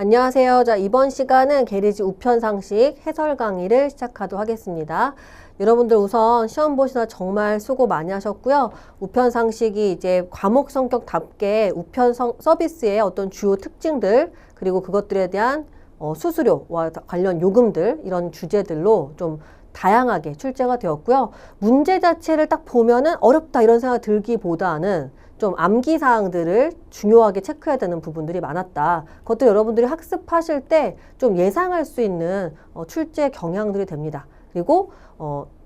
안녕하세요. 자, 이번 시간은 계리지 우편상식 해설 강의를 시작하도록 하겠습니다. 여러분들 우선 시험 보시느라 정말 수고 많이 하셨고요. 우편상식이 이제 과목 성격답게 우편 서비스의 어떤 주요 특징들 그리고 그것들에 대한 수수료와 관련 요금들 이런 주제들로 좀 다양하게 출제가 되었고요. 문제 자체를 딱 보면은 어렵다 이런 생각 들기보다는 좀 암기사항들을 중요하게 체크해야 되는 부분들이 많았다. 그것도 여러분들이 학습하실 때 좀 예상할 수 있는 출제 경향들이 됩니다. 그리고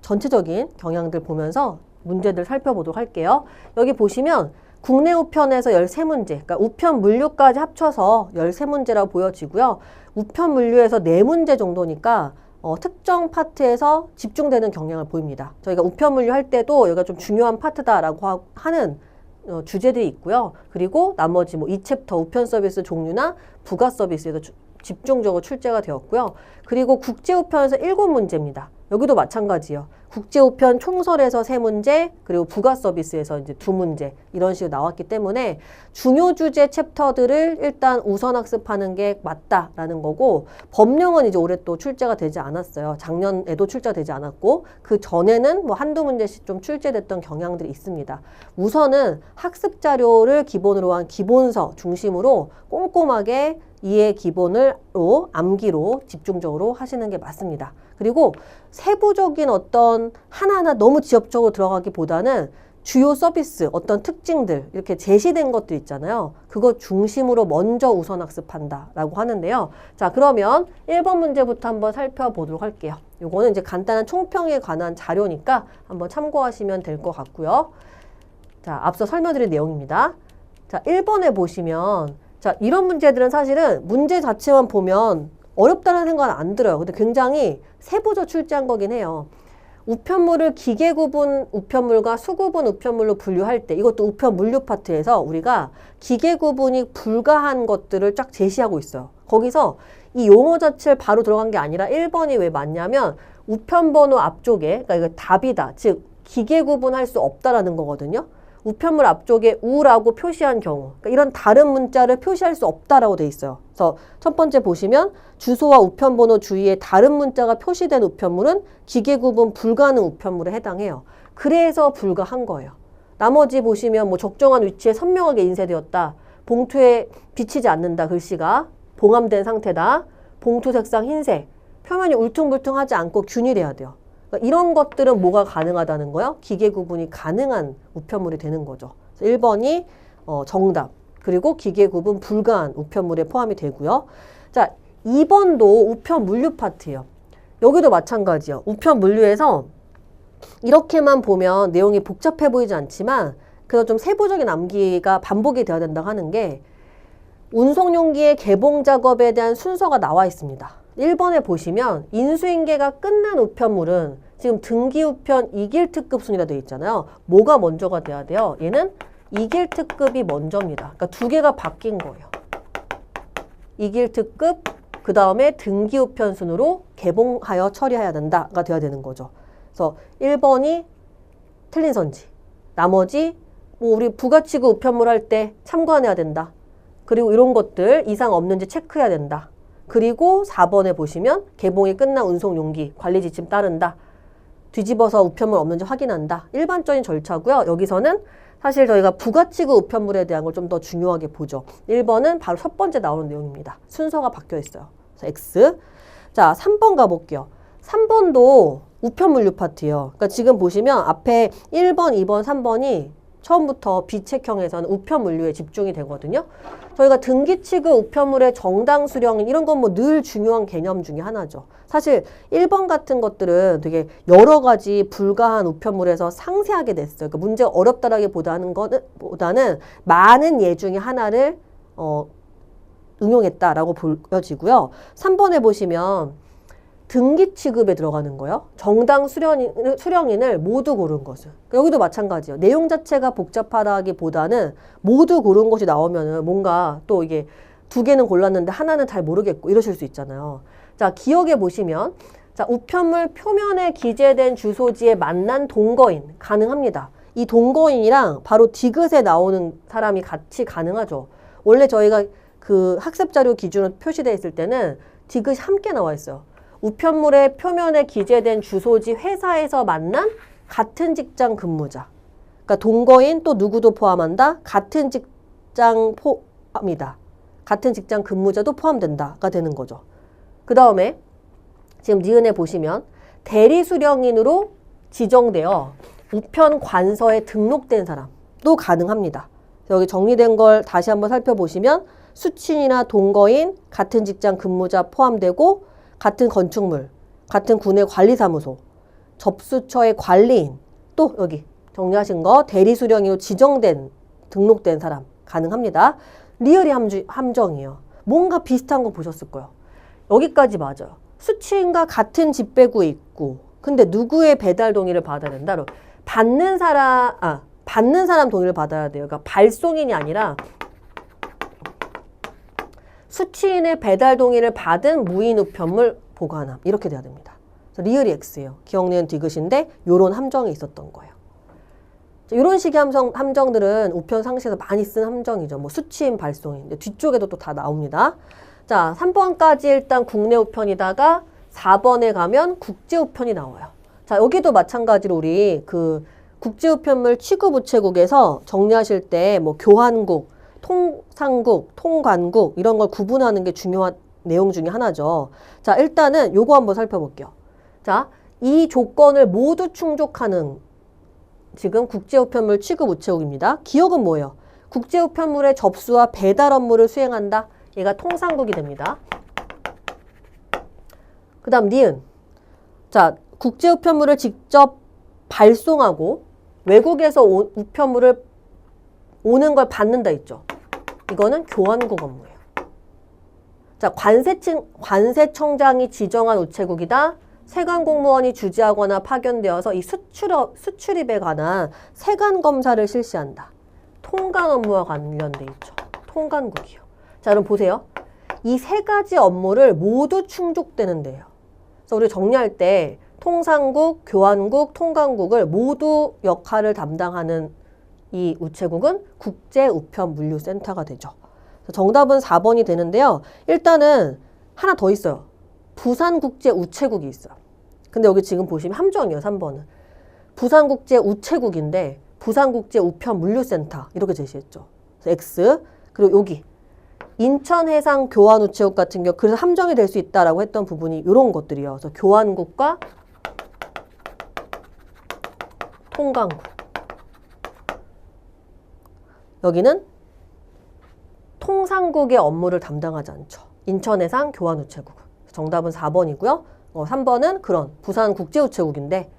전체적인 경향들 보면서 문제들 살펴보도록 할게요. 여기 보시면 국내 우편에서 13문제, 그러니까 우편 물류까지 합쳐서 13문제라고 보여지고요. 우편 물류에서 4문제 정도니까 특정 파트에서 집중되는 경향을 보입니다. 저희가 우편 물류 할 때도 여기가 좀 중요한 파트다라고 하는 주제들이 있고요. 그리고 나머지 뭐 2챕터 우편 서비스 종류나 부가 서비스에서 집중적으로 출제가 되었고요. 그리고 국제 우편에서 7문제입니다. 여기도 마찬가지예요. 국제 우편 총설에서 3문제, 그리고 부가 서비스에서 이제 2문제 이런 식으로 나왔기 때문에 중요 주제 챕터들을 일단 우선 학습하는 게 맞다라는 거고, 법령은 이제 올해 또 출제가 되지 않았어요. 작년에도 출제가 되지 않았고, 그 전에는 뭐 한두 문제씩 좀 출제됐던 경향들이 있습니다. 우선은 학습 자료를 기본으로 한 기본서 중심으로 꼼꼼하게 이해 기본으로 암기로 집중적으로 하시는 게 맞습니다. 그리고 세부적인 어떤 하나하나 너무 지엽적으로 들어가기보다는 주요 서비스, 어떤 특징들 이렇게 제시된 것들 있잖아요. 그거 중심으로 먼저 우선 학습한다라고 하는데요. 자, 그러면 1번 문제부터 한번 살펴보도록 할게요. 요거는 이제 간단한 총평에 관한 자료니까 한번 참고하시면 될 것 같고요. 자, 앞서 설명드린 내용입니다. 자, 1번에 보시면 자, 이런 문제들은 사실은 문제 자체만 보면 어렵다는 생각은 안 들어요. 근데 굉장히 세부적 출제한 거긴 해요. 우편물을 기계 구분 우편물과 수구분 우편물로 분류할 때, 이것도 우편 물류 파트에서 우리가 기계 구분이 불가한 것들을 쫙 제시하고 있어요. 거기서 이 용어 자체를 바로 들어간 게 아니라 1번이 왜 맞냐면 우편 번호 앞쪽에, 그러니까 이거 답이다. 즉 기계 구분할 수 없다라는 거거든요. 우편물 앞쪽에 우라고 표시한 경우, 그러니까 이런 다른 문자를 표시할 수 없다라고 돼 있어요. 그래서 첫 번째 보시면 주소와 우편번호 주위에 다른 문자가 표시된 우편물은 기계 구분 불가능 우편물에 해당해요. 그래서 불가한 거예요. 나머지 보시면 뭐 적정한 위치에 선명하게 인쇄되었다. 봉투에 비치지 않는다. 글씨가 봉함된 상태다. 봉투 색상 흰색. 표면이 울퉁불퉁하지 않고 균일해야 돼요. 그러니까 이런 것들은 뭐가 가능하다는 거예요? 기계 구분이 가능한 우편물이 되는 거죠. 1번이 정답. 그리고 기계 구분 불가한 우편물에 포함이 되고요. 자, 2번도 우편 물류 파트예요. 여기도 마찬가지예요. 우편 물류에서 이렇게만 보면 내용이 복잡해 보이지 않지만 그래서 좀 세부적인 암기가 반복이 되어야 된다고 하는 게 운송용기의 개봉 작업에 대한 순서가 나와 있습니다. 1번에 보시면 인수인계가 끝난 우편물은 지금 등기우편 2길 특급 순위라 되어 있잖아요. 뭐가 먼저가 돼야 돼요? 얘는 2길 특급이 먼저입니다. 그러니까 두 개가 바뀐 거예요. 2길 특급, 그 다음에 등기우편 순으로 개봉하여 처리해야 된다가 돼야 되는 거죠. 그래서 1번이 틀린 선지. 나머지 뭐 우리 부가치구 우편물 할 때 참고해야 된다. 그리고 이런 것들 이상 없는지 체크해야 된다. 그리고 4번에 보시면 개봉이 끝난 운송용기 관리 지침 따른다. 뒤집어서 우편물 없는지 확인한다. 일반적인 절차고요. 여기서는 사실 저희가 부가치구 우편물에 대한 걸 좀 더 중요하게 보죠. 1번은 바로 첫 번째 나오는 내용입니다. 순서가 바뀌어 있어요. 그래서 X. 자, 3번 가볼게요. 3번도 우편물류 파트예요. 그러니까 지금 보시면 앞에 1번, 2번, 3번이 처음부터 비책형에서는 우편물류에 집중이 되거든요. 저희가 등기치급 우편물의 정당 수령인 이런 건 뭐 늘 중요한 개념 중에 하나죠. 사실 1번 같은 것들은 되게 여러 가지 불가한 우편물에서 상세하게 냈어요. 그러니까 문제가 어렵다라기보다는 많은 예 중에 하나를 응용했다라고 보여지고요. 3번에 보시면 등기 취급에 들어가는 거예요. 정당 수령인을 모두 고른 것은. 여기도 마찬가지예요. 내용 자체가 복잡하다기보다는 모두 고른 것이 나오면은 뭔가 또 이게 두 개는 골랐는데 하나는 잘 모르겠고 이러실 수 있잖아요. 자, 기억해 보시면 자, 우편물 표면에 기재된 주소지에 만난 동거인 가능합니다. 이 동거인이랑 바로 디귿에 나오는 사람이 같이 가능하죠. 원래 저희가 그 학습 자료 기준으로 표시되어 있을 때는 디귿이 함께 나와 있어요. 우편물의 표면에 기재된 주소지 회사에서 만난 같은 직장 근무자. 그러니까 동거인 또 누구도 포함한다. 같은 직장 포함이다. 같은 직장 근무자도 포함된다가 되는 거죠. 그 다음에 지금 니은에 보시면 대리수령인으로 지정되어 우편 관서에 등록된 사람도 가능합니다. 여기 정리된 걸 다시 한번 살펴보시면 수친이나 동거인, 같은 직장 근무자 포함되고 같은 건축물, 같은 군의 관리사무소, 접수처의 관리인, 또 여기 정리하신 거 대리수령인으로 지정된, 등록된 사람 가능합니다. 리얼이 함정이에요. 뭔가 비슷한 거 보셨을 거예요. 여기까지 맞아요. 수취인과 같은 집배구에 있고 근데 누구의 배달 동의를 받아야 된다? 받는 사람 동의를 받아야 돼요. 그러니까 발송인이 아니라 수취인의 배달 동의를 받은 무인 우편물 보관함. 이렇게 돼야 됩니다. 그래서 리을이 X예요. 기억니은 디귿인데 요런 함정이 있었던 거예요. 이런 식의 함정들은 우편 상시에서 많이 쓴 함정이죠. 뭐 수취인, 발송인. 뒤쪽에도 또 다 나옵니다. 자, 3번까지 일단 국내 우편이다가 4번에 가면 국제 우편이 나와요. 자, 여기도 마찬가지로 우리 그 국제 우편물 취급 우체국에서 정리하실 때 뭐 교환국, 통상국, 통관국 이런 걸 구분하는 게 중요한 내용 중에 하나죠. 자, 일단은 요거 한번 살펴볼게요. 자, 이 조건을 모두 충족하는 지금 국제 우편물 취급 우체국입니다. 기억은 뭐예요? 국제 우편물의 접수와 배달 업무를 수행한다. 얘가 통상국이 됩니다. 그 다음 니은. 자, 국제 우편물을 직접 발송하고 외국에서 우편물을 오는 걸 받는다 있죠. 이거는 교환국 업무예요. 자, 관세청장이 지정한 우체국이다. 세관 공무원이 주재하거나 파견되어서 이 수출입에 관한 세관 검사를 실시한다. 통관 업무와 관련돼 있죠. 통관국이요. 자, 그럼 보세요. 이 세 가지 업무를 모두 충족되는데요. 그래서 우리 정리할 때 통상국, 교환국, 통관국을 모두 역할을 담당하는 이 우체국은 국제우편물류센터가 되죠. 정답은 4번이 되는데요. 일단은 하나 더 있어요. 부산국제우체국이 있어요. 근데 여기 지금 보시면 함정이에요. 3번은. 부산국제우체국인데 부산국제우편물류센터 이렇게 제시했죠. X. 그리고 여기 인천해상교환우체국 같은 경우 그래서 함정이 될 수 있다라고 했던 부분이 이런 것들이요. 그래서 교환국과 통관국. 여기는 통상국의 업무를 담당하지 않죠. 인천해상 교환우체국. 정답은 4번이고요. 3번은 그런 부산국제우체국인데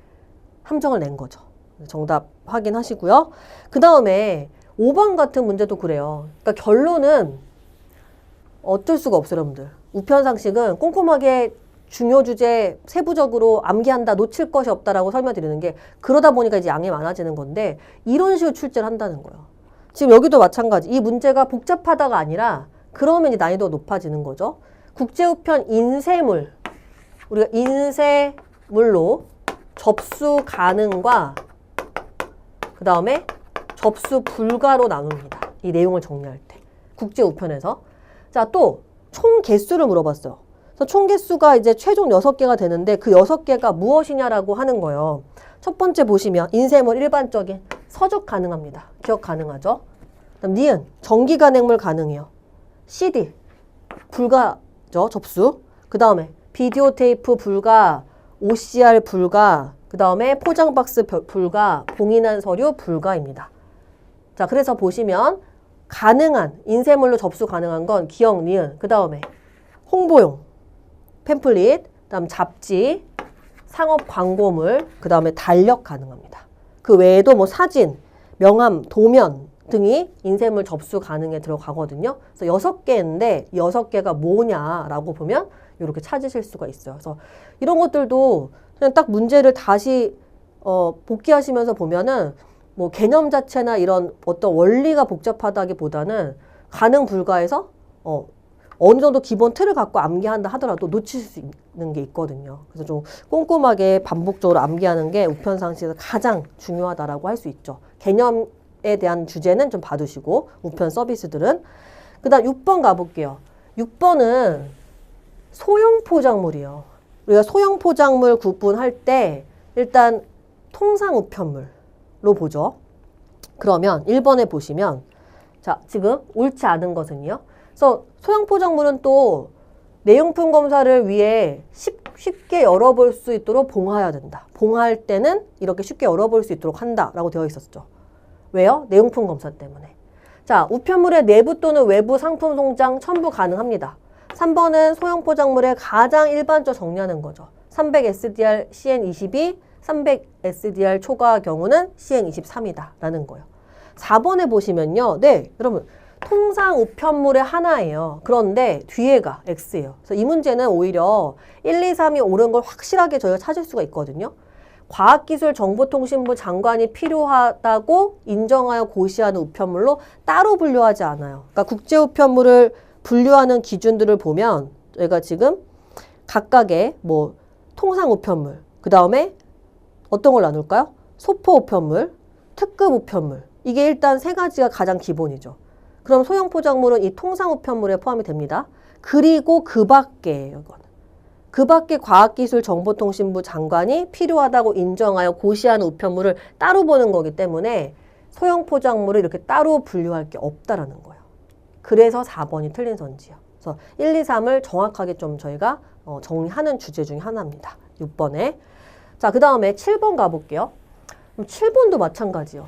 함정을 낸 거죠. 정답 확인하시고요. 그 다음에 5번 같은 문제도 그래요. 그러니까 결론은 어쩔 수가 없어요, 여러분들. 우편상식은 꼼꼼하게 중요 주제 세부적으로 암기한다, 놓칠 것이 없다라고 설명드리는 게 그러다 보니까 이제 양이 많아지는 건데 이런 식으로 출제를 한다는 거예요. 지금 여기도 마찬가지. 이 문제가 복잡하다가 아니라 그러면 이제 난이도가 높아지는 거죠. 국제우편 인쇄물. 우리가 인쇄물로 접수 가능과 그 다음에 접수 불가로 나눕니다. 이 내용을 정리할 때. 국제우편에서. 자, 또 총 개수를 물어봤어요. 그래서 총 개수가 이제 최종 6개가 되는데 그 6개가 무엇이냐라고 하는 거예요. 첫 번째 보시면 인쇄물 일반적인 서적 가능합니다. 기억 가능하죠? 그다음 니은 전기 간행물 가능해요. CD 불가죠. 접수. 그 다음에 비디오 테이프 불가, OCR 불가, 그 다음에 포장 박스 불가, 봉인한 서류 불가입니다. 자, 그래서 보시면 가능한 인쇄물로 접수 가능한 건 기억, 니은, 그 다음에 홍보용 팸플릿, 그 다음 잡지, 상업 광고물, 그 다음에 달력 가능합니다. 그 외에도 뭐 사진, 명함, 도면 등이 인쇄물 접수 가능에 들어가거든요. 그래서 6개인데 6개가 뭐냐라고 보면 이렇게 찾으실 수가 있어요. 그래서 이런 것들도 그냥 딱 문제를 다시 복기하시면서 보면은 뭐 개념 자체나 이런 어떤 원리가 복잡하다기보다는 가능 불가해서 어느 정도 기본 틀을 갖고 암기한다 하더라도 놓칠 수 있는 게 있거든요. 그래서 좀 꼼꼼하게 반복적으로 암기하는 게 우편상식에서 가장 중요하다라고 할 수 있죠. 개념에 대한 주제는 좀 봐두시고 우편 서비스들은. 그 다음 6번 가볼게요. 6번은 소형 포장물이요. 우리가 소형 포장물 구분할 때 일단 통상 우편물로 보죠. 그러면 1번에 보시면 자, 지금 옳지 않은 것은요. 그래서 소형 포장물은 또 내용품 검사를 위해 쉽게 열어볼 수 있도록 봉화해야 된다. 봉화할 때는 이렇게 쉽게 열어볼 수 있도록 한다라고 되어 있었죠. 왜요? 내용품 검사 때문에. 자, 우편물의 내부 또는 외부 상품 송장 첨부 가능합니다. 3번은 소형 포장물의 가장 일반적 정리하는 거죠. 300SDR CN22, 300SDR 초과 경우는 CN23이다 라는 거예요. 4번에 보시면요. 네, 여러분 통상 우편물의 하나예요. 그런데 뒤에가 X예요. 그래서 이 문제는 오히려 1, 2, 3이 옳은 걸 확실하게 저희가 찾을 수가 있거든요. 과학기술정보통신부 장관이 필요하다고 인정하여 고시하는 우편물로 따로 분류하지 않아요. 그러니까 국제우편물을 분류하는 기준들을 보면 저희가 지금 각각의 뭐 통상우편물, 그 다음에 어떤 걸 나눌까요? 소포우편물, 특급우편물. 이게 일단 세 가지가 가장 기본이죠. 그럼 소형포장물은 이 통상우편물에 포함이 됩니다. 그리고 그 밖에요, 이거는. 그 밖에 과학기술정보통신부 장관이 필요하다고 인정하여 고시하는 우편물을 따로 보는 거기 때문에 소형 포장물을 이렇게 따로 분류할 게 없다라는 거예요. 그래서 4번이 틀린 선지요. 그래서 1, 2, 3을 정확하게 좀 저희가 정리하는 주제 중에 하나입니다. 6번에. 자, 그 다음에 7번 가볼게요. 그럼 7번도 마찬가지요.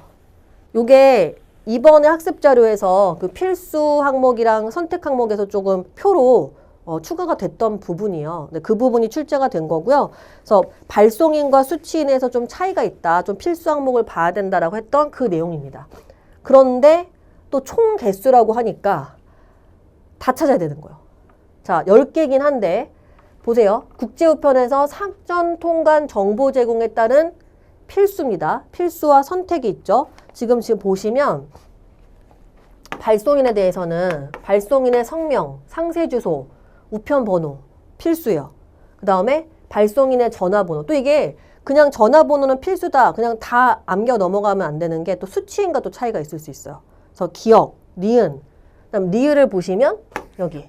요게 이번에 학습자료에서 그 필수 항목이랑 선택 항목에서 조금 표로 추가가 됐던 부분이요. 네, 그 부분이 출제가 된 거고요. 그래서 발송인과 수취인에서 좀 차이가 있다. 좀 필수 항목을 봐야 된다라고 했던 그 내용입니다. 그런데 또 총 개수라고 하니까 다 찾아야 되는 거예요. 자, 10개긴 한데 보세요. 국제우편에서 사전 통관 정보 제공에 따른 필수입니다. 필수와 선택이 있죠. 지금 보시면 발송인에 대해서는 발송인의 성명, 상세 주소, 우편 번호 필수예요. 그 다음에 발송인의 전화번호. 또 이게 그냥 전화번호는 필수다. 그냥 다 암겨 넘어가면 안 되는 게 또 수취인과 또 차이가 있을 수 있어요. 그래서 기억, 니은. 그다음 니을을 보시면 여기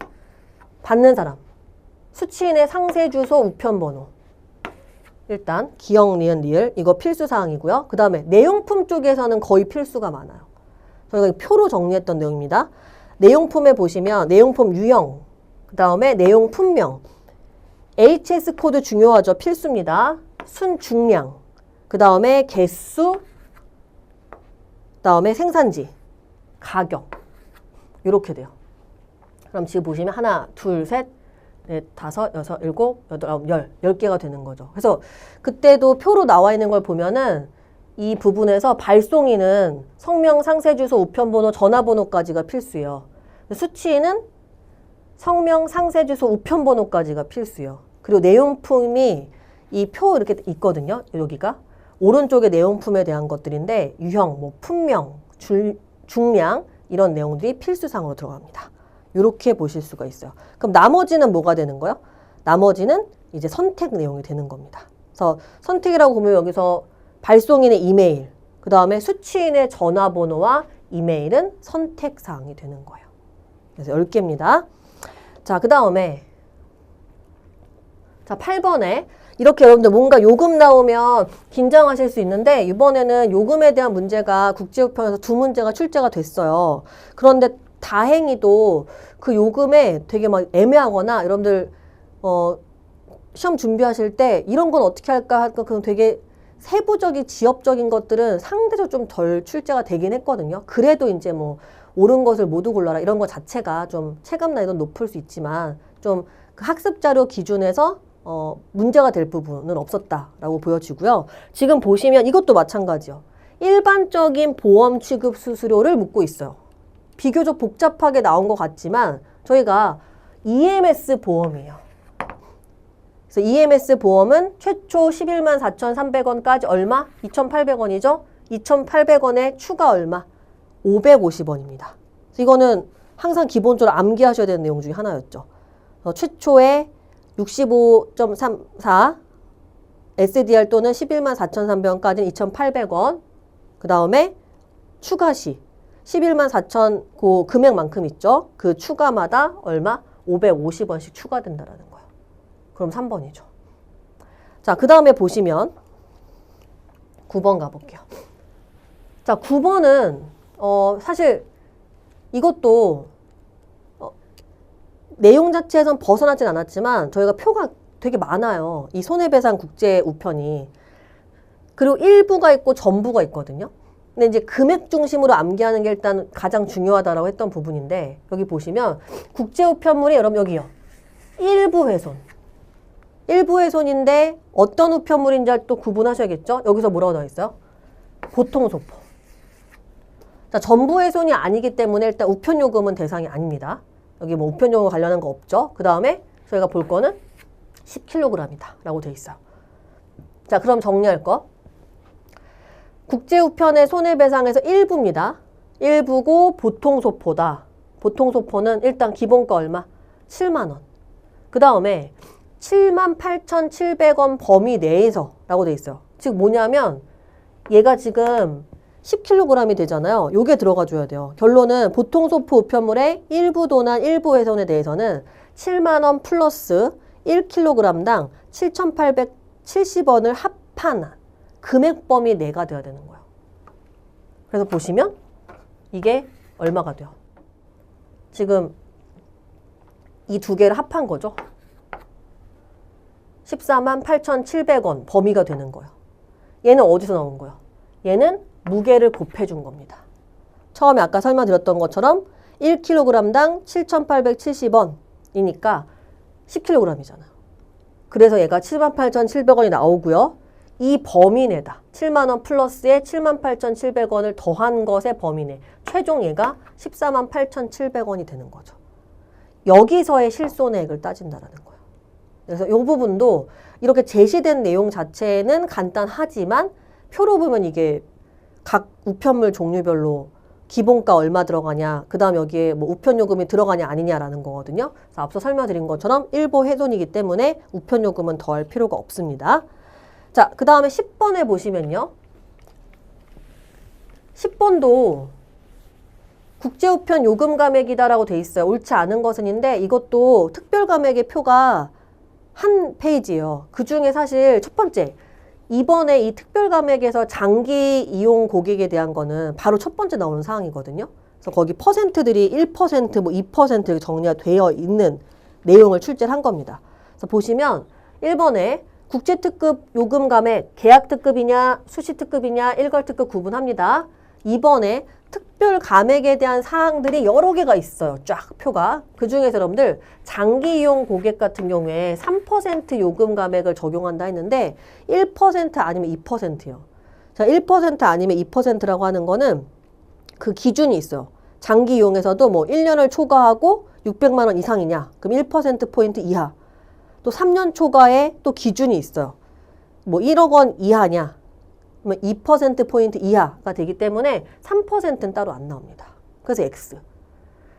받는 사람. 수취인의 상세 주소, 우편 번호. 일단 기억, 니은, 니을 이거 필수 사항이고요. 그 다음에 내용품 쪽에서는 거의 필수가 많아요. 저희가 표로 정리했던 내용입니다. 내용품에 보시면 내용품 유형, 그 다음에 내용품명, HS 코드 중요하죠. 필수입니다. 순중량, 그 다음에 개수, 그 다음에 생산지, 가격 이렇게 돼요. 그럼 지금 보시면 하나, 둘, 셋, 넷, 다섯, 여섯, 일곱, 여덟, 아홉, 10개가 되는 거죠. 그래서 그때도 표로 나와 있는 걸 보면은 이 부분에서 발송인은 성명, 상세 주소, 우편 번호, 전화번호까지가 필수예요. 수취인은 성명, 상세 주소, 우편 번호까지가 필수예요. 그리고 내용품이 이 표 이렇게 있거든요. 여기가 오른쪽에 내용품에 대한 것들인데 유형, 뭐 품명, 중량 이런 내용들이 필수상으로 들어갑니다. 이렇게 보실 수가 있어요. 그럼 나머지는 뭐가 되는 거예요? 나머지는 이제 선택 내용이 되는 겁니다. 그래서 선택이라고 보면 여기서 발송인의 이메일, 그 다음에 수취인의 전화번호와 이메일은 선택사항이 되는 거예요. 그래서 10개입니다. 자, 그 다음에 자 8번에 이렇게 여러분들 뭔가 요금 나오면 긴장하실 수 있는데 이번에는 요금에 대한 문제가 국제우편에서 2문제가 출제가 됐어요. 그런데 다행히도 그 요금에 되게 막 애매하거나 여러분들 시험 준비하실 때 이런 건 어떻게 할까 할까 그런 되게 세부적인 지엽적인 것들은 상대적으로 좀 덜 출제가 되긴 했거든요. 그래도 이제 뭐 옳은 것을 모두 골라라 이런 것 자체가 좀 체감 난이도는 높을 수 있지만 좀 그 학습 자료 기준에서 문제가 될 부분은 없었다라고 보여지고요. 지금 보시면 이것도 마찬가지요. 일반적인 보험 취급 수수료를 묻고 있어요. 비교적 복잡하게 나온 것 같지만 저희가 EMS 보험이에요. 그래서 EMS 보험은 최초 11만 4,300원까지 얼마? 2,800원이죠? 2,800원에 추가 얼마? 550원입니다. 이거는 항상 기본적으로 암기하셔야 되는 내용 중에 하나였죠. 최초에 65.34 SDR 또는 11만 4,300원까지는 2,800원. 그 다음에 추가 시 11만 4천 그 금액만큼 있죠. 그 추가마다 얼마? 550원씩 추가된다라는 거예요. 그럼 3번이죠. 자, 그 다음에 보시면 9번 가볼게요. 자, 9번은 사실 이것도 내용 자체에선 벗어나진 않았지만 저희가 표가 되게 많아요. 이 손해배상 국제 우편이. 그리고 일부가 있고 전부가 있거든요. 근데 이제 금액 중심으로 암기하는 게 일단 가장 중요하다라고 했던 부분인데 여기 보시면 국제 우편물이 여러분 여기요. 일부 훼손. 일부 훼손인데 어떤 우편물인지 또 구분하셔야겠죠? 여기서 뭐라고 나와 있어요? 보통 소포. 자, 전부 훼손이 아니기 때문에 일단 우편요금은 대상이 아닙니다. 여기 뭐 우편요금 관련한 거 없죠? 그 다음에 저희가 볼 거는 10kg이다 라고 돼 있어요. 자, 그럼 정리할 거. 국제우편의 손해배상에서 일부입니다. 일부고 보통소포다. 보통소포는 일단 기본가 얼마? 7만 원. 그 다음에 78,700원 범위 내에서 라고 돼 있어요. 즉 뭐냐면 얘가 지금 10kg이 되잖아요. 요게 들어가 줘야 돼요. 결론은 보통소포 우편물의 일부 도난 일부 훼손에 대해서는 7만 원 플러스 1kg당 7,870원을 합한 금액 범위 내가 돼야 되는 거예요. 그래서 보시면 이게 얼마가 돼요? 지금 이 두 개를 합한 거죠. 14만 8,700원 범위가 되는 거예요. 얘는 어디서 나온 거예요? 얘는 무게를 곱해준 겁니다. 처음에 아까 설명드렸던 것처럼 1kg당 7,870원이니까 10kg이잖아요. 그래서 얘가 78,700원이 나오고요. 이 범위 내다. 7만 원 플러스에 78,700원을 더한 것의 범위 내. 최종 얘가 148,700원이 되는 거죠. 여기서의 실손액을 따진다라는 거예요. 그래서 이 부분도 이렇게 제시된 내용 자체는 간단하지만 표로 보면 이게 각 우편물 종류별로 기본가 얼마 들어가냐, 그 다음 여기에 뭐 우편요금이 들어가냐 아니냐라는 거거든요. 그래서 앞서 설명드린 것처럼 일부 훼손이기 때문에 우편요금은 더할 필요가 없습니다. 자, 그 다음에 10번에 보시면요. 10번도 국제우편 요금 감액이다라고 돼 있어요. 옳지 않은 것은인데 이것도 특별감액의 표가 한 페이지예요. 그 중에 사실 첫 번째, 이번에 이 특별감액에서 장기 이용 고객에 대한 거는 바로 첫 번째 나오는 사항이거든요. 그래서 거기 퍼센트들이 1%, 뭐 2% 이렇게 정리가 되어 있는 내용을 출제를 한 겁니다. 그래서 보시면 1번에 국제특급 요금 감액, 계약특급이냐, 수시특급이냐, 일괄특급 구분합니다. 2번에 특별 감액에 대한 사항들이 여러 개가 있어요. 쫙 표가. 그 중에서 여러분들 장기 이용 고객 같은 경우에 3% 요금 감액을 적용한다 했는데 1% 아니면 2%요. 자, 1% 아니면 2%라고 하는 거는 그 기준이 있어요. 장기 이용에서도 뭐 1년을 초과하고 600만 원 이상이냐? 그럼 1%포인트 이하. 또 3년 초과에 또 기준이 있어요. 뭐 1억 원 이하냐? 2%포인트 이하가 되기 때문에 3%는 따로 안 나옵니다. 그래서 X.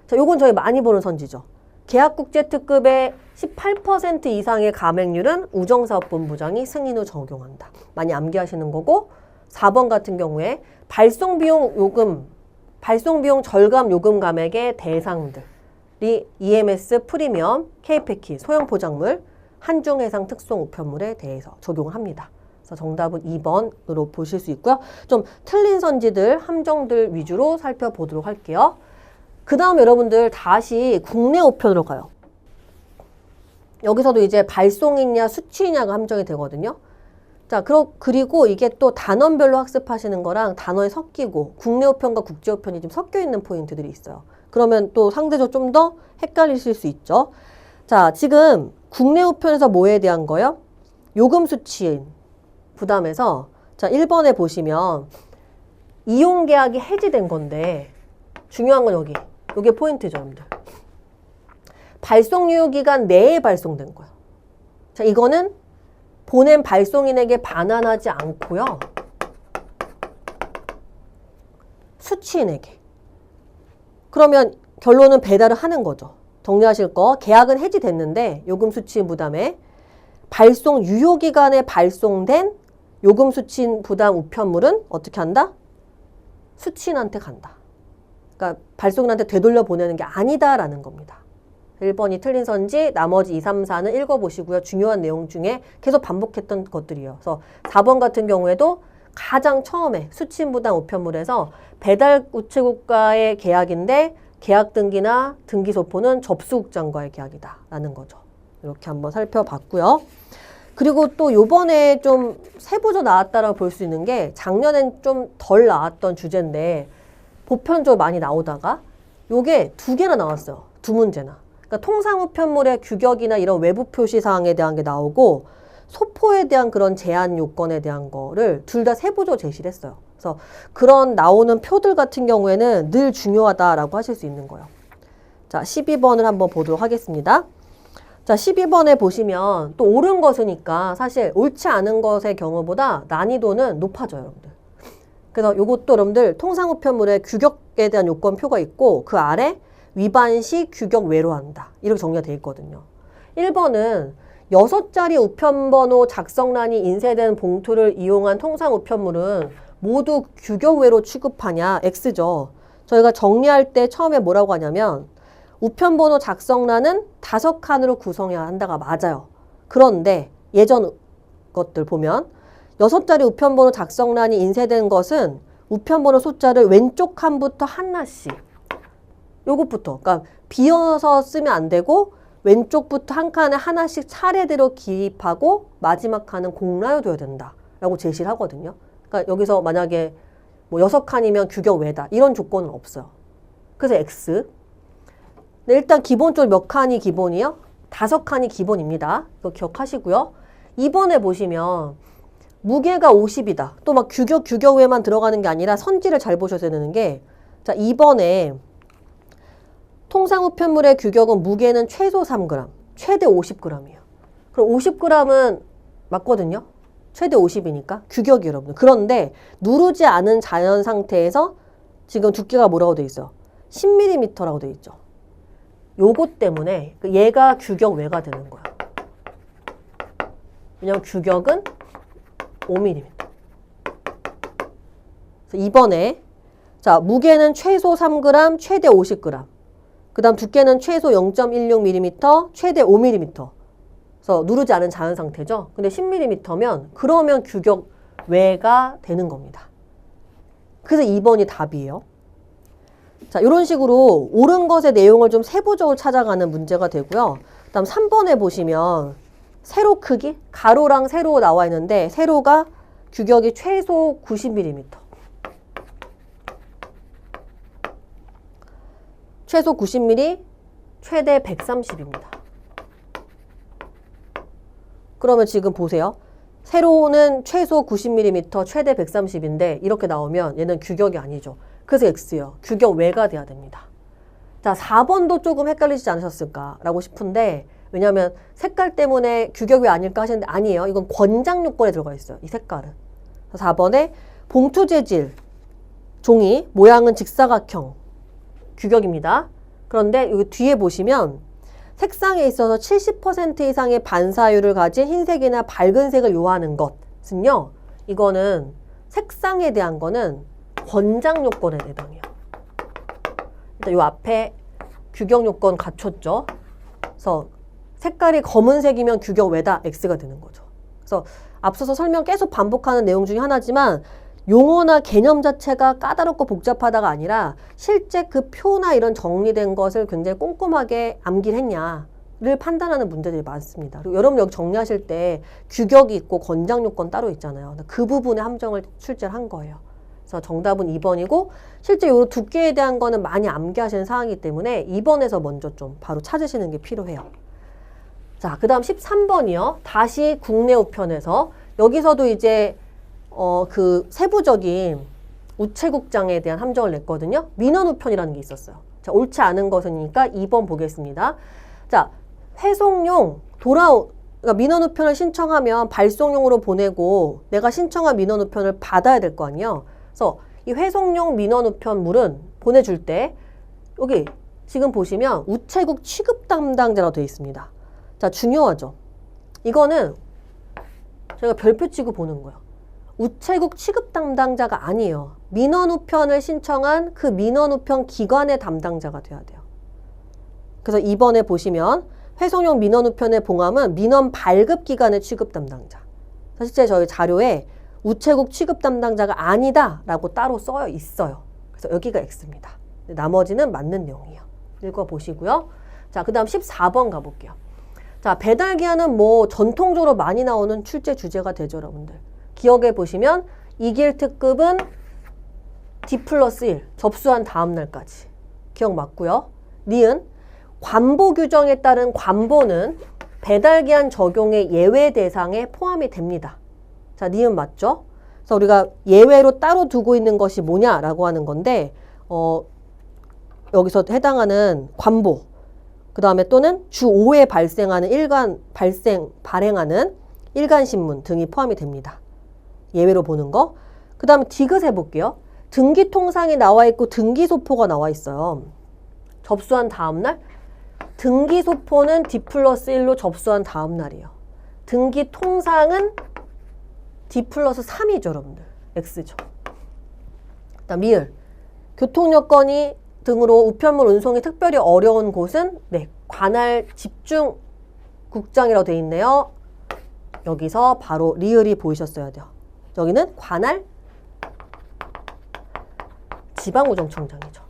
자, 요건 저희 많이 보는 선지죠. 계약국제특급의 18% 이상의 감액률은 우정사업본부장이 승인 후 적용한다. 많이 암기하시는 거고 4번 같은 경우에 발송비용 절감 요금 감액의 대상들이 EMS, 프리미엄, K패키, 소형 포장물, 한중해상 특송 우편물에 대해서 적용을 합니다. 그래서 정답은 2번으로 보실 수 있고요. 좀 틀린 선지들, 함정들 위주로 살펴보도록 할게요. 그 다음 여러분들 다시 국내 우편으로 가요. 여기서도 이제 발송이냐 수취냐가 함정이 되거든요. 자, 그리고 이게 또 단원별로 학습하시는 거랑 단원이 섞이고 국내 우편과 국제 우편이 좀 섞여 있는 포인트들이 있어요. 그러면 또 상대적으로 좀 더 헷갈리실 수 있죠. 자, 지금 국내 우편에서 뭐에 대한 거요? 요금 수취인 부담에서 자 1번에 보시면 이용계약이 해지된 건데 중요한 건 여기. 이게 포인트죠, 여러분들. 발송 유효기간 내에 발송된 거예요. 자, 이거는 보낸 발송인에게 반환하지 않고요. 수취인에게. 그러면 결론은 배달을 하는 거죠. 정리하실 거. 계약은 해지됐는데 요금 수취인 부담에 발송 유효기간에 발송된 요금 수취인 부담 우편물은 어떻게 한다? 수취인한테 간다. 그러니까 발송인한테 되돌려 보내는 게 아니다라는 겁니다. 1번이 틀린 선지, 나머지 2, 3, 4는 읽어보시고요. 중요한 내용 중에 계속 반복했던 것들이에요. 그래서 4번 같은 경우에도 가장 처음에 수취인부당 우편물에서 배달 우체국과의 계약인데 계약 등기나 등기 소포는 접수국장과의 계약이다라는 거죠. 이렇게 한번 살펴봤고요. 그리고 또 요번에 좀 세부적 나왔다라고 볼 수 있는 게 작년엔 좀 덜 나왔던 주제인데 보편적으로 많이 나오다가 요게 2개나 나왔어요. 2문제나. 그러니까 통상우편물의 규격이나 이런 외부 표시 사항에 대한 게 나오고 소포에 대한 그런 제한 요건에 대한 거를 둘 다 세부적으로 제시를 했어요. 그래서 그런 나오는 표들 같은 경우에는 늘 중요하다라고 하실 수 있는 거예요. 자, 12번을 한번 보도록 하겠습니다. 자, 12번에 보시면 또 옳은 것이니까 사실 옳지 않은 것의 경우보다 난이도는 높아져요, 여러분들. 그래서 요것도 여러분들 통상우편물의 규격에 대한 요건표가 있고 그 아래 위반 시 규격 외로 한다. 이렇게 정리가 되어 있거든요. 1번은 6자리 우편번호 작성란이 인쇄된 봉투를 이용한 통상우편물은 모두 규격 외로 취급하냐? X죠. 저희가 정리할 때 처음에 뭐라고 하냐면 우편번호 작성란은 5칸으로 구성해야 한다가 맞아요. 그런데 예전 것들 보면 6자리 우편번호 작성란이 인쇄된 것은 우편번호 숫자를 왼쪽 칸부터 하나씩 요것부터 그러니까 비어서 쓰면 안 되고 왼쪽부터 한 칸에 하나씩 차례대로 기입하고 마지막 칸은 공라로 둬야 된다라고 제시를 하거든요. 그러니까 여기서 만약에 뭐 6칸이면 규격 외다 이런 조건은 없어요. 그래서 X. 네, 일단 기본적으로 몇 칸이 기본이요? 5칸이 기본입니다. 이거 기억하시고요. 2번에 보시면 무게가 50이다. 또 막 규격 외만 들어가는 게 아니라 선지를 잘 보셔야 되는 게 자, 2번에 통상우편물의 규격은 무게는 최소 3g, 최대 50g이에요. 그럼 50g은 맞거든요. 최대 50이니까 규격이 여러분. 그런데 누르지 않은 자연 상태에서 지금 두께가 뭐라고 돼 있어요? 10mm라고 돼 있죠. 요것 때문에 얘가 규격 외가 되는 거야. 왜냐면 규격은 5mm. 그래서 2번에 자 무게는 최소 3g, 최대 50g. 그 다음 두께는 최소 0.16mm, 최대 5mm. 그래서 누르지 않은 자연 상태죠. 근데 10mm면 그러면 규격 외가 되는 겁니다. 그래서 2번이 답이에요. 자, 이런 식으로 옳은 것의 내용을 좀 세부적으로 찾아가는 문제가 되고요. 그 다음 3번에 보시면 세로 크기, 가로랑 세로 나와 있는데 세로가 규격이 최소 90mm. 최소 90mm, 최대 130입니다. 그러면 지금 보세요. 세로는 최소 90mm, 최대 130인데 이렇게 나오면 얘는 규격이 아니죠. 그래서 X요. 규격 외가 돼야 됩니다. 자, 4번도 조금 헷갈리지 않으셨을까라고 싶은데 왜냐하면 색깔 때문에 규격 외 아닐까 하시는데 아니에요. 이건 권장 요건에 들어가 있어요. 이 색깔은. 4번에 봉투 재질, 종이, 모양은 직사각형. 규격입니다. 그런데 여기 뒤에 보시면 색상에 있어서 70% 이상의 반사율을 가진 흰색이나 밝은 색을 요하는 것은요. 이거는 색상에 대한 거는 권장 요건에 해당해요. 일단 요 앞에 규격 요건 갖췄죠. 그래서 색깔이 검은색이면 규격 외다 X가 되는 거죠. 그래서 앞서서 설명 계속 반복하는 내용 중에 하나지만 용어나 개념 자체가 까다롭고 복잡하다가 아니라 실제 그 표나 이런 정리된 것을 굉장히 꼼꼼하게 암기를 했냐를 판단하는 문제들이 많습니다. 그리고 여러분 여기 정리하실 때 규격이 있고 권장 요건 따로 있잖아요. 그 부분의 함정을 출제를 한 거예요. 그래서 정답은 2번이고 실제 요 두께에 대한 거는 많이 암기하시는 사항이기 때문에 2번에서 먼저 좀 바로 찾으시는 게 필요해요. 자, 그 다음 13번이요. 다시 국내 우편에서 여기서도 이제 그 세부적인 우체국장에 대한 함정을 냈거든요. 민원우편이라는 게 있었어요. 자, 옳지 않은 것이니까 2번 보겠습니다. 자, 회송용 그러니까 민원우편을 신청하면 발송용으로 보내고 내가 신청한 민원우편을 받아야 될 거 아니에요. 그래서 이 회송용 민원우편물은 보내줄 때 여기 지금 보시면 우체국 취급 담당자라고 되어 있습니다. 자, 중요하죠. 이거는 저희가 별표 치고 보는 거예요. 우체국 취급 담당자가 아니에요. 민원 우편을 신청한 그 민원 우편 기관의 담당자가 돼야 돼요. 그래서 이번에 보시면 회송용 민원 우편의 봉함은 민원 발급 기관의 취급 담당자. 실제 저희 자료에 우체국 취급 담당자가 아니다라고 따로 써 있어요. 그래서 여기가 X입니다. 나머지는 맞는 내용이에요. 읽어보시고요. 자, 그 다음 14번 가볼게요. 자, 배달기한은 뭐 전통적으로 많이 나오는 출제 주제가 되죠, 여러분들. 기억해 보시면 이길 특급은 D+1 접수한 다음 날까지. 기억 맞고요. 니은 관보 규정에 따른 관보는 배달기한 적용의 예외 대상에 포함이 됩니다. 자, 니은 맞죠? 그래서 우리가 예외로 따로 두고 있는 것이 뭐냐라고 하는 건데 여기서 해당하는 관보, 그 다음에 또는 주 5회 발생하는 발행하는 일간신문 등이 포함이 됩니다. 예외로 보는 거. 그 다음에 디귿 해볼게요. 등기통상이 나와 있고 등기소포가 나와 있어요. 접수한 다음날. 등기소포는 D+1로 접수한 다음날이에요. 등기통상은 D+3이죠, 여러분들. X죠. 그 다음 미을. 교통여건이 등으로 우편물 운송이 특별히 어려운 곳은 네, 관할 집중국장이라고 되어 있네요. 여기서 바로 리을이 보이셨어야 돼요. 여기는 관할 지방우정청장이죠.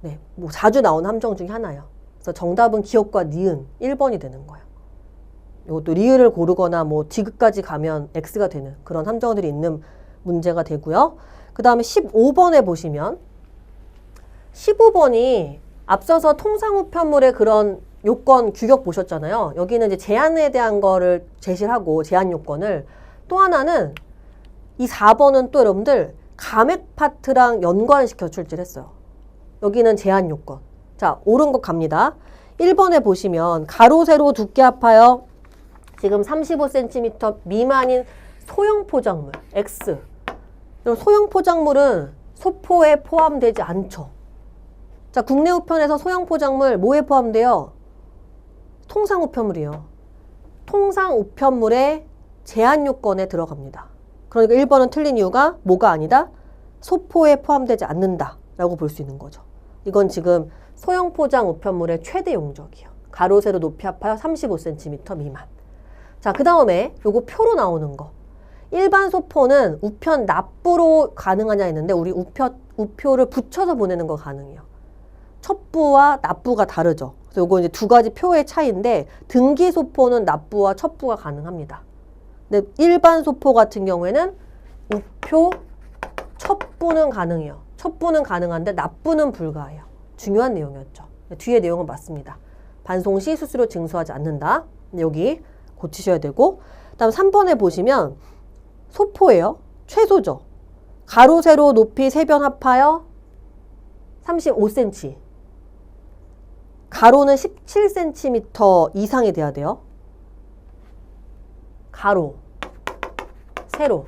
네, 뭐 자주 나오는 함정 중에 하나예요. 그래서 정답은 기억과 니은 1번이 되는 거예요. 이것도 리을을 고르거나 뭐 디귿까지 가면 X가 되는 그런 함정들이 있는 문제가 되고요. 그 다음에 15번에 보시면 15번이 앞서서 통상우편물의 그런 요건 규격 보셨잖아요. 여기는 이제 제한에 대한 거를 제시를 하고 제한 요건을 또 하나는 이 4번은 또 여러분들 감액 파트랑 연관시켜 출제를 했어요. 여기는 제한 요건. 자, 옳은 것 갑니다. 1번에 보시면 가로 세로 두께 합하여 지금 35cm 미만인 소형 포장물 X. 소형 포장물은 소포에 포함되지 않죠. 자, 국내 우편에서 소형 포장물 뭐에 포함돼요? 통상 우편물이에요. 통상 우편물의 제한 요건에 들어갑니다. 그러니까 1번은 틀린 이유가 뭐가 아니다? 소포에 포함되지 않는다 라고 볼 수 있는 거죠. 이건 지금 소형 포장 우편물의 최대 용적이에요. 가로 세로 높이 합하여 35cm 미만. 자, 그 다음에 요거 표로 나오는 거. 일반 소포는 우편 납부로 가능하냐 했는데 우리 우표를 붙여서 보내는 거 가능해요. 첩부와 납부가 다르죠. 그래서 요거 이제 두 가지 표의 차이인데 등기 소포는 납부와 첩부가 가능합니다. 근데 일반 소포 같은 경우에는 우표 첩부는 가능해요. 첩부는 가능한데 납부는 불가해요. 중요한 내용이었죠. 뒤에 내용은 맞습니다. 반송 시 수수료 징수하지 않는다. 여기 고치셔야 되고, 그다음 3번에 보시면 소포예요. 최소죠. 가로 세로 높이 세 변 합하여 35cm. 가로는 17cm 이상이 돼야 돼요. 가로, 세로.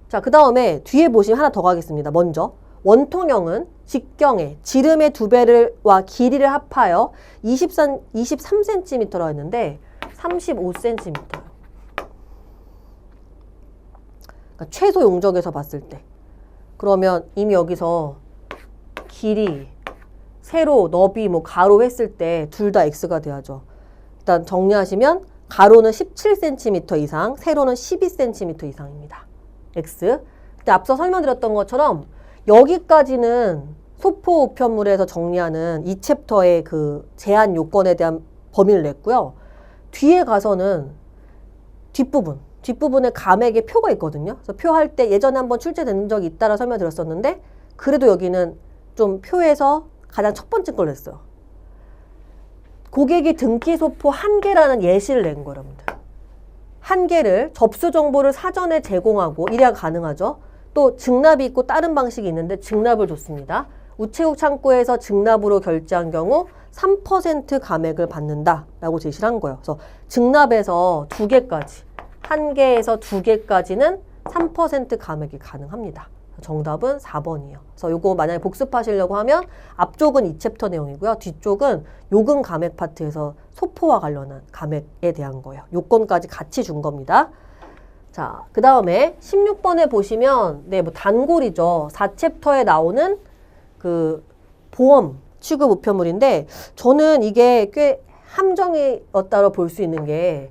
자, 그 다음에 뒤에 보시면 하나 더 가겠습니다. 먼저 원통형은 직경에 지름의 2배와 길이를 합하여 23cm라고 했는데 35cm예요. 그러니까 최소 용적에서 봤을 때. 그러면 이미 여기서 길이, 세로, 너비, 뭐 가로 했을 때 둘 다 X가 돼야죠. 일단 정리하시면 가로는 17cm 이상, 세로는 12cm 이상입니다. X. 근데 앞서 설명드렸던 것처럼 여기까지는 소포 우편물에서 정리하는 이 챕터의 그 제한 요건에 대한 범위를 냈고요. 뒤에 가서는 뒷부분에 감액의 표가 있거든요. 그래서 표할 때 예전에 한번 출제된 적이 있다라 설명드렸었는데 그래도 여기는 좀 표에서 가장 첫 번째 걸 냈어요. 고객이 등기 소포 1개라는 예시를 낸 거예요, 여러분들. 1개를 접수 정보를 사전에 제공하고 이래야 가능하죠. 또 증납이 있고 다른 방식이 있는데 증납을 줬습니다. 우체국 창구에서 증납으로 결제한 경우 3% 감액을 받는다라고 제시를 한 거예요. 그래서 증납에서 2개까지, 1개에서 2개까지는 3% 감액이 가능합니다. 정답은 4번이에요. 그래서 요거 만약에 복습하시려고 하면 앞쪽은 이 챕터 내용이고요. 뒤쪽은 요금 감액 파트에서 소포와 관련한 감액에 대한 거예요. 요건까지 같이 준 겁니다. 자, 그 다음에 16번에 보시면 네, 뭐 단골이죠. 4챕터에 나오는 그 보험 취급 우편물인데 저는 이게 꽤 함정이었다고 볼 수 있는 게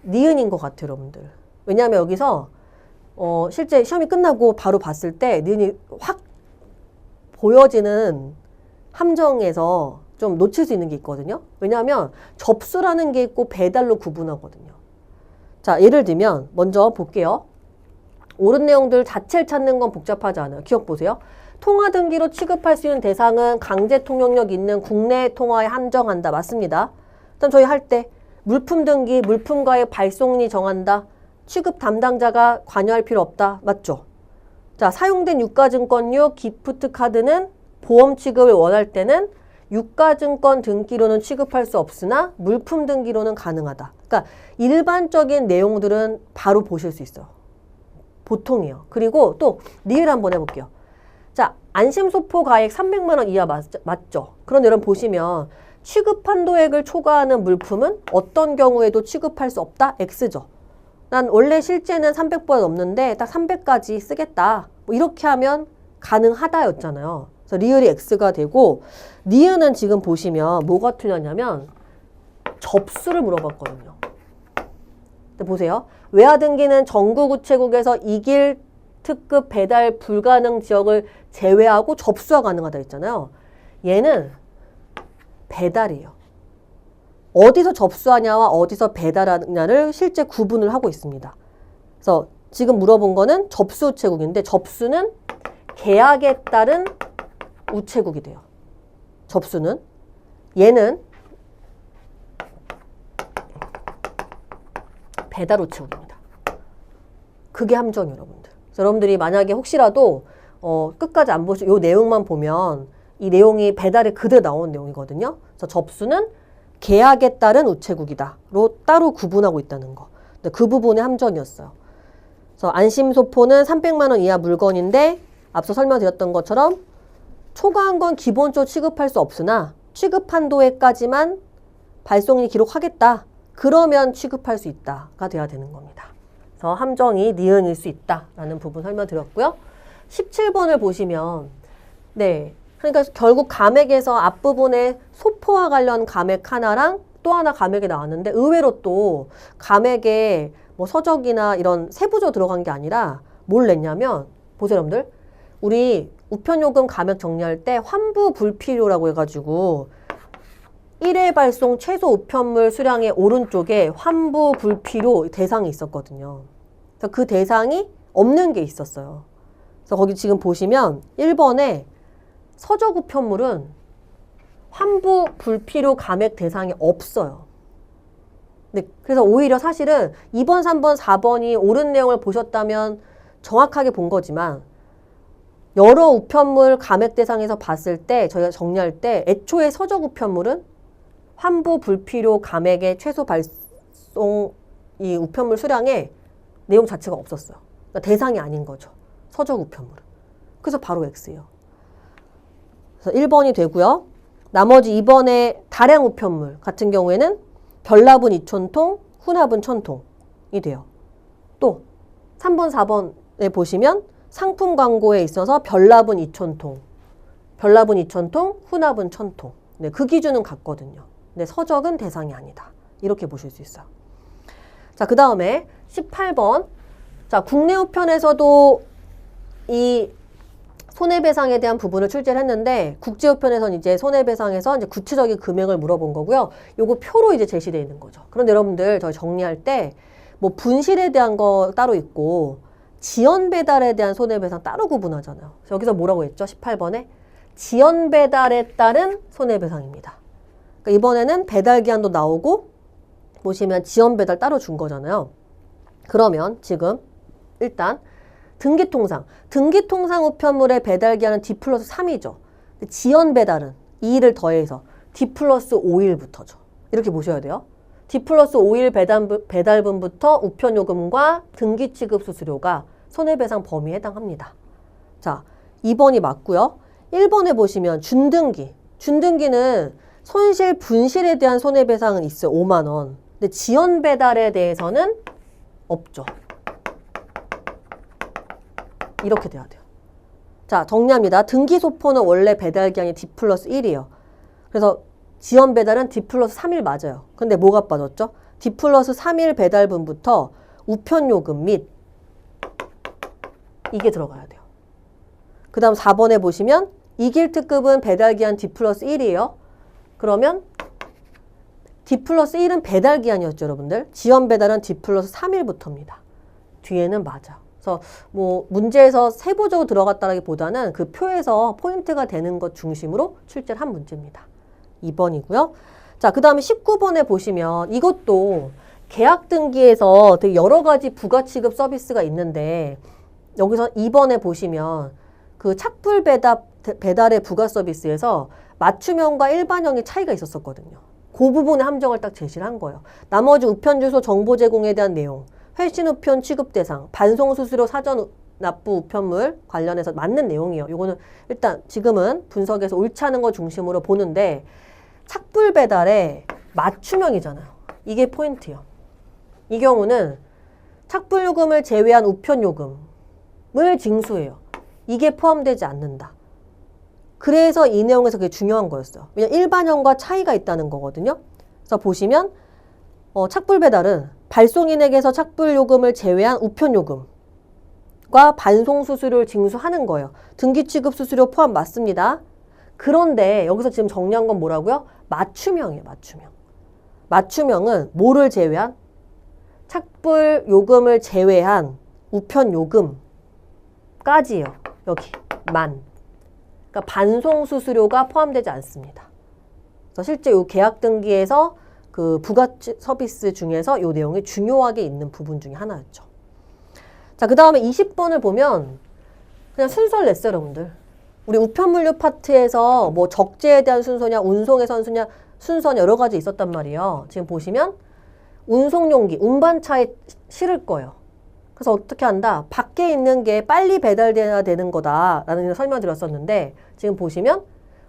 니은인 것 같아요, 여러분들. 왜냐하면 여기서 실제 시험이 끝나고 바로 봤을 때 니은이 확 보여지는 함정에서 좀 놓칠 수 있는 게 있거든요. 왜냐하면 접수라는 게 있고 배달로 구분하거든요. 자, 예를 들면 먼저 볼게요. 옳은 내용들 자체를 찾는 건 복잡하지 않아요. 기억 보세요. 통화 등기로 취급할 수 있는 대상은 강제 통용력 있는 국내 통화에 한정한다. 맞습니다. 일단 저희 할 때 물품 등기, 물품과의 발송리 정한다. 취급 담당자가 관여할 필요 없다. 맞죠? 자, 사용된 유가증권류, 기프트 카드는 보험 취급을 원할 때는 유가증권 등기로는 취급할 수 없으나 물품 등기로는 가능하다. 그러니까 일반적인 내용들은 바로 보실 수 있어요. 보통이요. 그리고 또 리을 한번 해볼게요. 자, 안심소포 가액 300만 원 이하 맞죠? 그런데 여러분 보시면 취급 한도액을 초과하는 물품은 어떤 경우에도 취급할 수 없다? X죠. 난 원래 실제는 300보다 넘는데 딱 300까지 쓰겠다. 뭐 이렇게 하면 가능하다였잖아요. 그래서 리을이 X가 되고 니은은 지금 보시면 뭐가 틀렸냐면 접수를 물어봤거든요. 근데 보세요. 외화 등기는 전국 우체국에서 이길 특급 배달 불가능 지역을 제외하고 접수가 가능하다 했잖아요. 얘는 배달이에요. 어디서 접수하냐와 어디서 배달하냐를 실제 구분을 하고 있습니다. 그래서 지금 물어본 거는 접수 우체국인데 접수는 계약에 따른 우체국이 돼요. 접수는. 얘는 배달 우체국입니다. 그게 함정이에요, 여러분들. 그래서 여러분들이 만약에 혹시라도 끝까지 안 보시고 이 내용만 보면 이 내용이 배달에 그대로 나온 내용이거든요. 그래서 접수는 계약에 따른 우체국이다로 따로 구분하고 있다는 거. 근데 그 부분의 함정이었어요. 그래서 안심소포는 300만 원 이하 물건인데 앞서 설명드렸던 것처럼 초과한 건 기본적으로 취급할 수 없으나 취급 한도에까지만 발송일 기록하겠다. 그러면 취급할 수 있다가 돼야 되는 겁니다. 그래서 함정이 니은일 수 있다라는 부분 설명드렸고요. 17번을 보시면 네, 그러니까 결국 감액에서 앞부분에 소포와 관련 감액 하나랑 또 하나 감액이 나왔는데 의외로 또 감액에 뭐 서적이나 이런 세부적으로 들어간 게 아니라 뭘 냈냐면 보세요, 여러분들. 우리 우편요금 감액 정리할 때 환부 불필요라고 해가지고 1회 발송 최소 우편물 수량의 오른쪽에 환부 불필요 대상이 있었거든요. 그래서 그 대상이 없는 게 있었어요. 그래서 거기 지금 보시면 1번에 서적 우편물은 환부 불필요 감액 대상이 없어요. 네, 그래서 오히려 사실은 2번, 3번, 4번이 옳은 내용을 보셨다면 정확하게 본 거지만 여러 우편물 감액 대상에서 봤을 때 저희가 정리할 때 애초에 서적 우편물은 환부 불필요 감액의 최소 발송 이 우편물 수량에 내용 자체가 없었어요. 그러니까 대상이 아닌 거죠. 서적 우편물은. 그래서 바로 X예요. 그래서 1번이 되고요. 나머지 2번의 다량 우편물 같은 경우에는 별납은 2,000통, 후납은 1,000통이 돼요. 또 3번, 4번에 보시면 상품 광고에 있어서 별납은 2,000통, 별납은 2,000통, 후납은 1,000통. 네, 그 기준은 같거든요. 근데 서적은 대상이 아니다. 이렇게 보실 수 있어요. 자, 그 다음에 18번. 자, 국내 우편에서도 이 손해배상에 대한 부분을 출제를 했는데 국제우편에서는 이제 손해배상에서 이제 구체적인 금액을 물어본 거고요. 요거 표로 이제 제시되어 있는 거죠. 그런데 여러분들 저희 정리할 때 뭐 분실에 대한 거 따로 있고 지연 배달에 대한 손해배상 따로 구분하잖아요. 여기서 뭐라고 했죠? 18번에 지연 배달에 따른 손해배상입니다. 그러니까 이번에는 배달 기한도 나오고 보시면 지연 배달 따로 준 거잖아요. 그러면 지금 일단 등기통상 우편물의 배달 기한은 D+3이죠. 지연 배달은 2일을 더해서 D+5일부터죠. 이렇게 보셔야 돼요. D+5일 배달분부터 우편요금과 등기취급 수수료가 손해배상 범위에 해당합니다. 자, 2번이 맞고요. 1번에 보시면 준등기. 준등기는 손실, 분실에 대한 손해배상은 있어요. 5만 원. 근데 지연 배달에 대해서는 없죠. 이렇게 돼야 돼요. 자, 정리합니다. 등기 소포는 원래 배달 기한이 D+1이에요. 그래서 지연 배달은 D+3일 맞아요. 근데 뭐가 빠졌죠? D+3일 배달분부터 우편 요금 및 이게 들어가야 돼요. 그 다음 4번에 보시면 이길 특급은 배달 기한 D+1이에요. 그러면 D+1은 배달 기한이었죠, 여러분들. 지연 배달은 D+3일부터입니다. 뒤에는 맞아. 그래서 뭐 문제에서 세부적으로 들어갔다기보다는 그 표에서 포인트가 되는 것 중심으로 출제를 한 문제입니다. 2번이고요. 자, 그 다음에 19번에 보시면 이것도 계약 등기에서 되게 여러 가지 부가 취급 서비스가 있는데 여기서 2번에 보시면 그 착불 배달의 부가 서비스에서 맞춤형과 일반형의 차이가 있었거든요. 그 부분의 함정을 딱 제시를 한 거예요. 나머지 우편 주소 정보 제공에 대한 내용, 회신 우편 취급 대상, 반송 수수료 사전 납부 우편물 관련해서 맞는 내용이에요. 이거는 일단 지금은 분석에서 옳지 않은 거 중심으로 보는데 착불 배달의 맞춤형이잖아요. 이게 포인트예요. 이 경우는 착불 요금을 제외한 우편 요금을 징수해요. 이게 포함되지 않는다. 그래서 이 내용에서 그게 중요한 거였어요. 왜냐면 일반형과 차이가 있다는 거거든요. 그래서 보시면 착불 배달은 발송인에게서 착불 요금을 제외한 우편 요금과 반송 수수료를 징수하는 거예요. 등기 취급 수수료 포함 맞습니다. 그런데 여기서 지금 정리한 건 뭐라고요? 맞춤형이에요. 맞춤형. 맞춤형은 뭐를 제외한? 착불 요금을 제외한 우편 요금까지예요. 여기 만. 그러니까 반송 수수료가 포함되지 않습니다. 그래서 실제 이 계약 등기에서 그 부가 서비스 중에서 이 내용이 중요하게 있는 부분 중에 하나였죠. 자, 그 다음에 20번을 보면 그냥 순서를 냈어요, 여러분들. 우리 우편물류 파트에서 뭐 적재에 대한 순서냐, 운송의 순서냐 여러 가지 있었단 말이에요. 지금 보시면 운송용기, 운반차에 실을 거예요. 그래서 어떻게 한다? 밖에 있는 게 빨리 배달돼야 되는 거다라는 설명을 드렸었는데 지금 보시면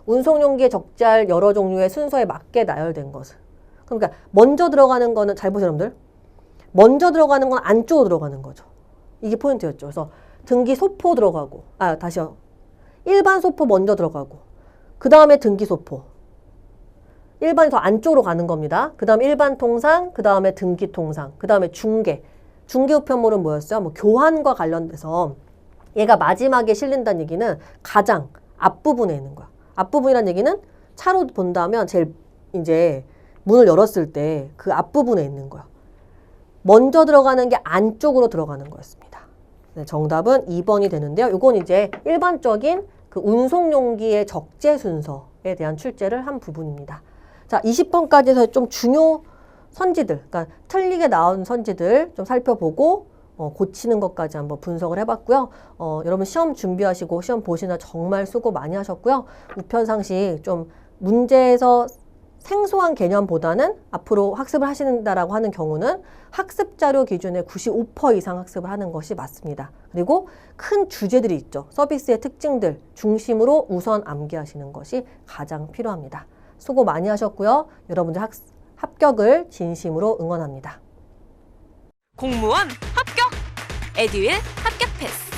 운송용기에 적재할 여러 종류의 순서에 맞게 나열된 것을. 그러니까 먼저 들어가는 거는 잘 보세요, 여러분들. 먼저 들어가는 건 안쪽으로 들어가는 거죠. 이게 포인트였죠. 그래서 등기 소포 들어가고, 다시요. 일반 소포 먼저 들어가고, 그 다음에 등기 소포. 일반이 더 안쪽으로 가는 겁니다. 그 다음에 일반 통상, 그 다음에 등기 통상, 그 다음에 중개. 중개 우편물은 뭐였어요? 뭐 교환과 관련돼서 얘가 마지막에 실린다는 얘기는 가장 앞부분에 있는 거야. 앞부분이란 얘기는 차로 본다면 제일 이제 문을 열었을 때 그 앞부분에 있는 거야. 먼저 들어가는 게 안쪽으로 들어가는 거였습니다. 네, 정답은 2번이 되는데요. 이건 이제 일반적인 그 운송용기의 적재 순서에 대한 출제를 한 부분입니다. 자, 20번까지 해서 좀 중요 선지들, 그러니까 틀리게 나온 선지들 좀 살펴보고 고치는 것까지 한번 분석을 해봤고요. 여러분 시험 준비하시고 시험 보시나 정말 수고 많이 하셨고요. 우편상식 좀 문제에서 생소한 개념보다는 앞으로 학습을 하신다라고 하는 경우는 학습자료 기준의 95% 이상 학습을 하는 것이 맞습니다. 그리고 큰 주제들이 있죠. 서비스의 특징들 중심으로 우선 암기하시는 것이 가장 필요합니다. 수고 많이 하셨고요. 여러분들 합격을 진심으로 응원합니다. 공무원 합격! 에듀윌 합격 패스!